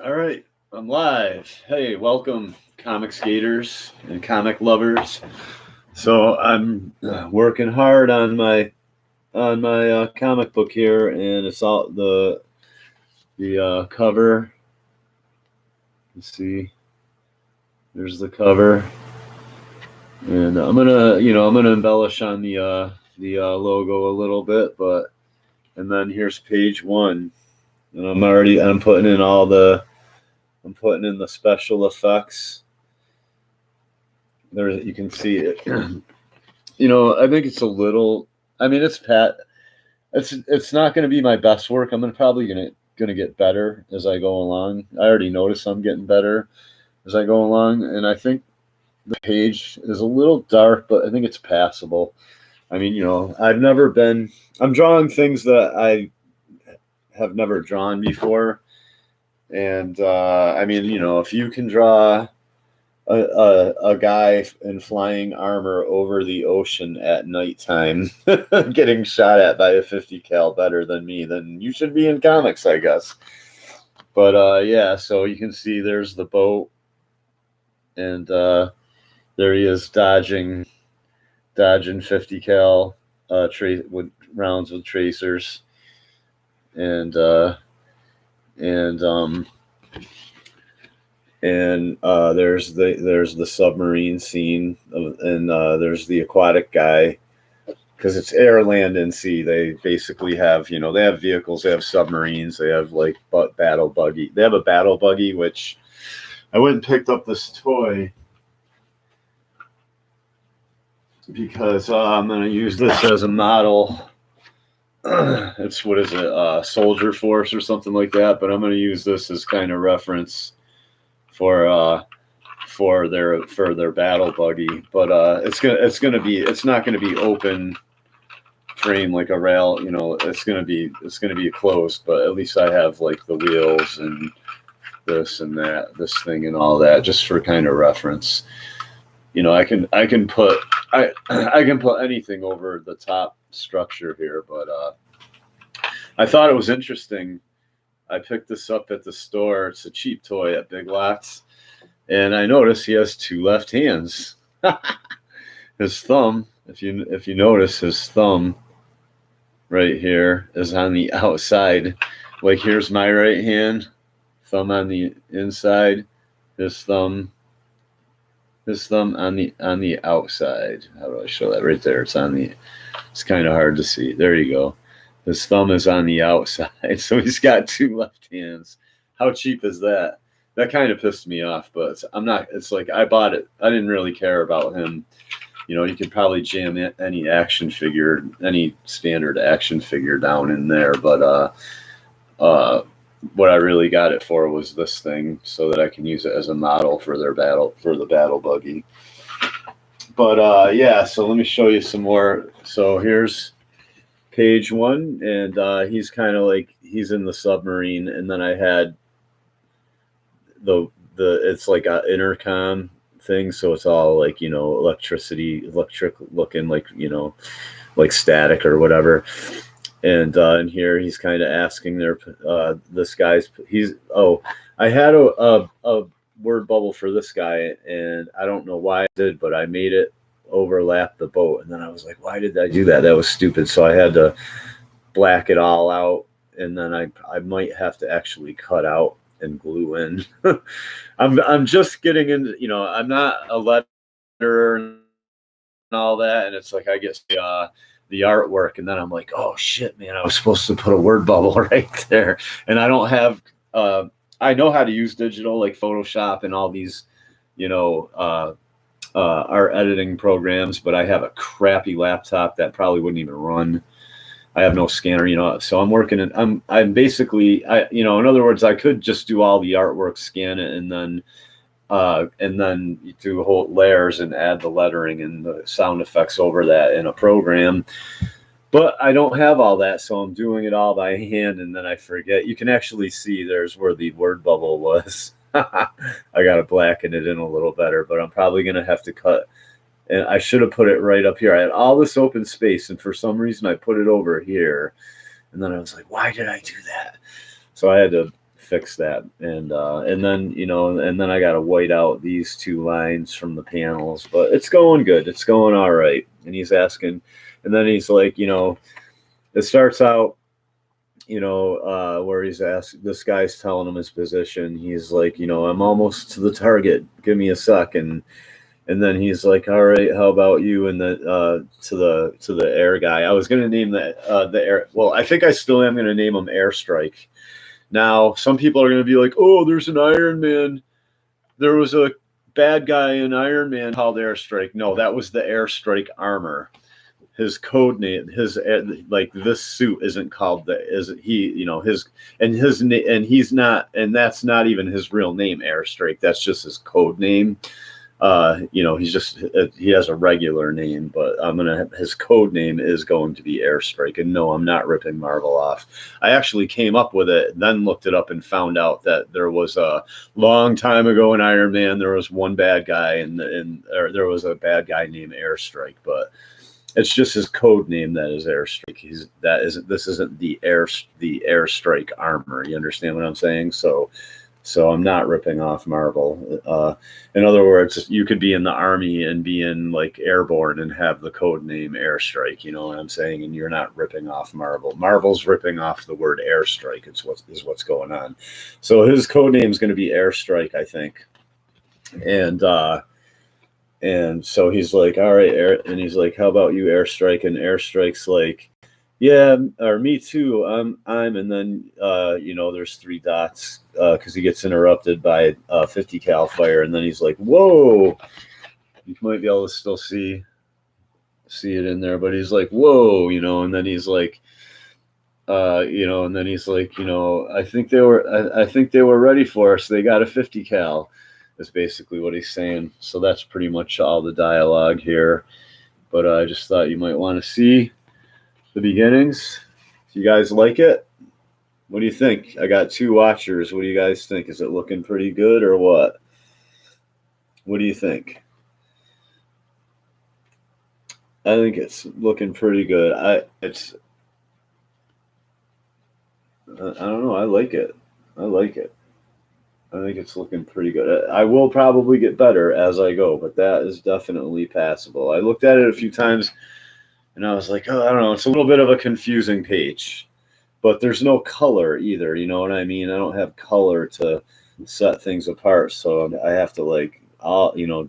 All right, I'm live. Hey, welcome, comic skaters and comic lovers. So I'm working hard on my comic book here, and it's all the cover. Let's see. There's the cover, and I'm gonna embellish on the logo a little bit, but and then here's page one, and I'm putting in the special effects. There you can see it. I think it's a little. I mean, it's pat. It's not going to be my best work. I'm probably gonna get better as I go along. I already notice I'm getting better as I go along, and I think the page is a little dark, but I think it's passable. I mean, I've never been. I'm drawing things that I have never drawn before, and I mean, if you can draw a guy in flying armor over the ocean at nighttime getting shot at by a 50 cal better than me, then you should be in comics, I guess. But yeah, so you can see there's the boat, and there he is dodging 50 cal with rounds with tracers, and and there's the submarine scene, and there's the aquatic guy, because it's air, land, and sea. They basically have, they have vehicles, they have submarines, they have like battle buggy. They have a battle buggy, which I went and picked up this toy because I'm going to use this as a model. It's, what is it, Soldier Force or something like that. But I'm going to use this as kind of reference for their battle buggy. But it's not gonna be open frame like a rail. It's gonna be closed. But at least I have like the wheels and this and that, this thing and all that, just for kind of reference. I can put anything over the top structure here, but I thought it was interesting. I picked this up at the store. It's a cheap toy at Big Lots, and I noticed he has two left hands. His thumb, if you notice, his thumb right here is on the outside. Like, here's my right hand, thumb on the inside, his thumb on the outside. How do I show that? Right there. It's kind of hard to see. There you go. His thumb is on the outside, so he's got two left hands. How cheap is that? That kind of pissed me off, but I'm not. It's like, I bought it. I didn't really care about him. You could probably jam any action figure, any standard action figure down in there, but what I really got it for was this thing, so that I can use it as a model for the battle buggy. But yeah, so let me show you some more. So here's page one, and he's kind of like, he's in the submarine, and then I had the it's like an intercom thing, so it's all like, electric looking, like, like static or whatever. And here he's kind of asking this guy's, I had a word bubble for this guy, and I don't know why I did, but I made it overlap the boat, and then I was like, why did I do that? That was stupid. So I had to black it all out, and then I might have to actually cut out and glue in. I'm just getting into, I'm not a letterer and all that, and it's like I get the artwork, and then I'm like, oh shit, man, I was supposed to put a word bubble right there, and I don't have. I know how to use digital, like Photoshop and all these, art editing programs, but I have a crappy laptop that probably wouldn't even run. I have no scanner, so I'm working in, I'm basically, in other words, I could just do all the artwork, scan it, and then you do whole layers and add the lettering and the sound effects over that in a program. But I don't have all that, so I'm doing it all by hand, and then I forget. You can actually see there's where the word bubble was. I got to blacken it in a little better, but I'm probably going to have to cut. And I should have put it right up here. I had all this open space, and for some reason I put it over here. And then I was like, why did I do that? So I had to fix that. And then, and then I got to white out these two lines from the panels, but it's going good. It's going all right. And he's asking, and then he's like, it starts out, where he's asked, this guy's telling him his position. He's like, I'm almost to the target. Give me a sec. And then he's like, all right, how about you? And then to the air guy, I was going to name the air. Well, I think I still am going to name him Airstrike. Now, some people are going to be like, oh, there's an Iron Man. There was a bad guy in Iron Man called Airstrike. No, that was the Airstrike armor. His code name, like this suit isn't called and he's not, and that's not even his real name, Airstrike. That's just his code name. He has a regular name, but his code name is going to be Airstrike. And no, I'm not ripping Marvel off. I actually came up with it, then looked it up and found out that there was a long time ago in Iron Man, there was one bad guy or there was a bad guy named Airstrike, but it's just his code name that is Airstrike. This isn't the Airstrike armor. You understand what I'm saying? So I'm not ripping off Marvel. In other words, you could be in the Army and be in like Airborne and have the code name Airstrike. You know what I'm saying? And you're not ripping off Marvel. Marvel's ripping off the word Airstrike. It's what's going on. So his code name is going to be Airstrike, I think. And so he's like, all right, and he's like, how about you, Airstrike? And Airstrike's like, yeah, or me too. And then there's three dots because he gets interrupted by 50 cal fire, and then he's like, whoa. You might be able to still see it in there, but he's like, whoa, and then he's like, and then he's like, I think they were ready for us. They got a 50 cal. Is basically what he's saying. So that's pretty much all the dialogue here. But I just thought you might want to see the beginnings. If you guys like it, what do you think? I got 2 watchers. What do you guys think? Is it looking pretty good or what? What do you think? I think it's looking pretty good. I don't know. I like it. I think it's looking pretty good. I will probably get better as I go, but that is definitely passable. I looked at it a few times, and I was like, oh, I don't know. It's a little bit of a confusing page, but there's no color either. You know what I mean? I don't have color to set things apart, so I have to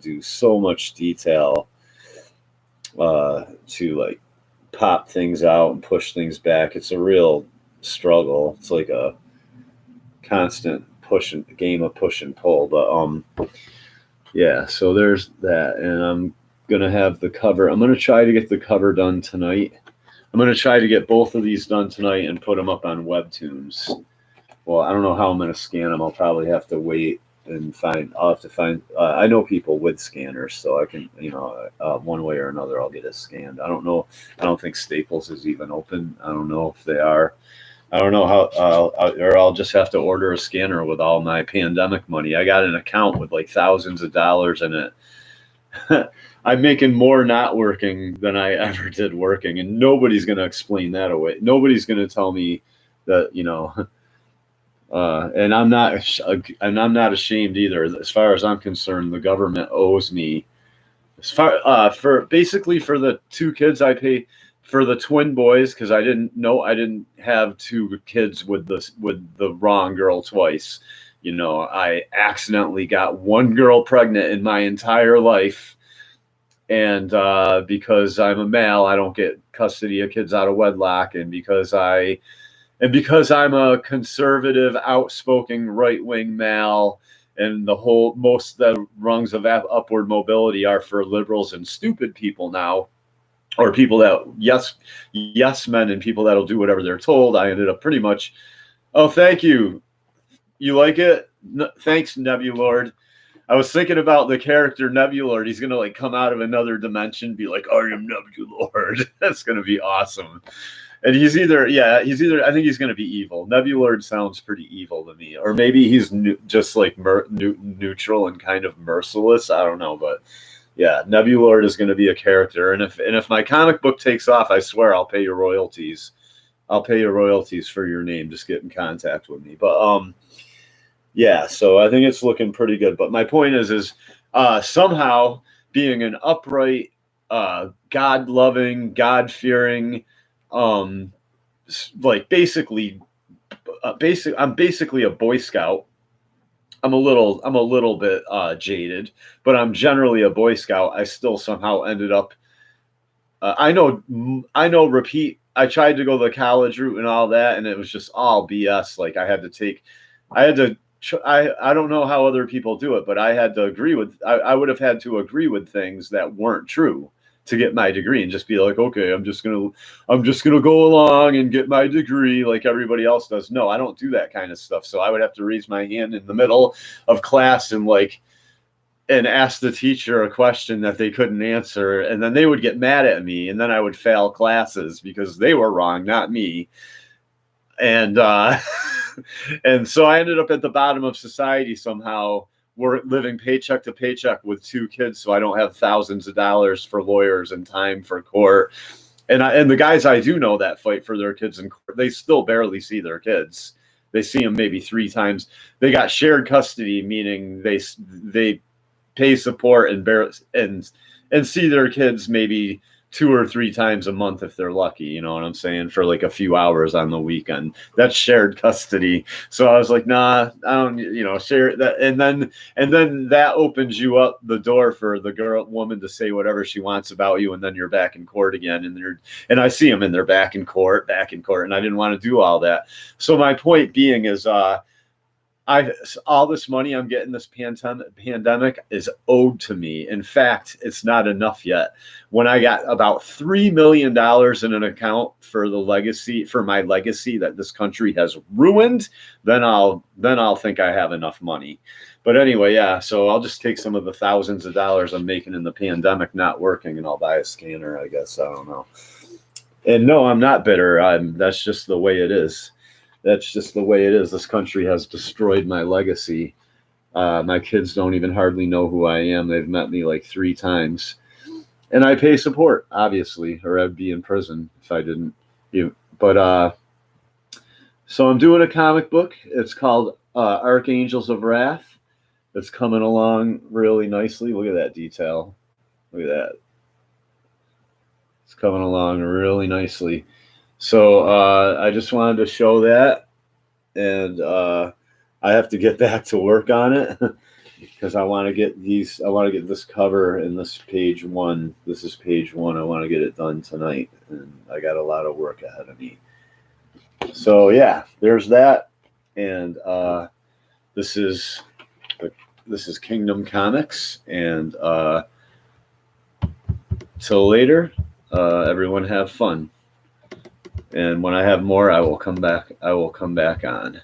do so much detail to like pop things out and push things back. It's a real struggle. It's like a constant game of push and pull, but yeah, so there's that. And I'm gonna have the cover. I'm gonna try to get the cover done tonight. I'm gonna try to get both of these done tonight and put them up on Webtoons. Well, I don't know how I'm gonna scan them. I'll probably have to wait and I'll have to find I know people with scanners, so I can one way or another I'll get it scanned. I don't know. I don't think Staples is even open. I don't know if they are. I don't know how, or I'll just have to order a scanner with all my pandemic money. I got an account with like thousands of dollars in it. I'm making more not working than I ever did working, and nobody's going to explain that away. Nobody's going to tell me that, and I'm not ashamed either. As far as I'm concerned, the government owes me for the 2 kids I pay. For the twin boys, because I didn't have 2 kids with the wrong girl twice. I accidentally got 1 girl pregnant in my entire life, and because I'm a male, I don't get custody of kids out of wedlock, and because I'm a conservative, outspoken, right-wing male, and most of the rungs of upward mobility are for liberals and stupid people now. Or people that yes men and people that'll do whatever they're told. I ended up pretty much, oh, thank you. You like it? Thanks, Nebulord. I was thinking about the character Nebulord. He's gonna like come out of another dimension, be like, I am Nebulord. That's gonna be awesome. And he's either I think he's gonna be evil. Nebulord sounds pretty evil to me, or maybe he's just like neutral and kind of merciless. I don't know, but. Yeah, Nebulord is going to be a character, and if my comic book takes off, I swear I'll pay your royalties. I'll pay your royalties for your name. Just get in contact with me. But Yeah, so I think it's looking pretty good. But my point is somehow being an upright, God-loving, God-fearing, um, like I'm basically a Boy Scout. I'm a little bit jaded, but I'm generally a Boy Scout. I still somehow ended up. I know. Repeat. I tried to go the college route and all that, and it was just all BS. Like I had to. I don't know how other people do it, but I had to agree with. I would have had to agree with things that weren't true to get my degree, and just be like, okay, I'm just gonna go along and get my degree like everybody else does. No, I don't do that kind of stuff. So I would have to raise my hand in the middle of class and ask the teacher a question that they couldn't answer, and then they would get mad at me, and then I would fail classes because they were wrong, not me. And and so I ended up at the bottom of society somehow. We're living paycheck to paycheck with two kids, so I don't have thousands of dollars for lawyers and time for court. And the guys I do know that fight for their kids in court, they still barely see their kids. They see them maybe 3 times. They got shared custody, meaning they pay support and see their kids maybe 2 or 3 times a month if they're lucky, you know what I'm saying, for like a few hours on the weekend. That's shared custody. So I was like, nah, I don't, share that. And then that opens you up the door for the woman to say whatever she wants about you, and then you're back in court again, and I see them and they're back in court, and I didn't want to do all that. So my point being is all this money I'm getting this pandemic is owed to me. In fact, it's not enough yet. When I got about $3 million in an account for my legacy that this country has ruined, then I'll think I have enough money. But anyway, yeah. So I'll just take some of the thousands of dollars I'm making in the pandemic not working, and I'll buy a scanner, I guess. I don't know. And no, I'm not bitter. That's just the way it is. That's just the way it is. This country has destroyed my legacy. My kids don't even hardly know who I am. They've met me like 3 times. And I pay support, obviously, or I'd be in prison if I didn't. But so I'm doing a comic book. It's called Archangels of Wrath. It's coming along really nicely. Look at that detail. Look at that. It's coming along really nicely. So I just wanted to show that, and I have to get back to work on it because I want to get this cover and this page 1. This is page 1. I want to get it done tonight, and I got a lot of work ahead of me. So yeah, there's that, and this is Kingdom Comics, and till later, everyone have fun. And when I have more, I will come back on.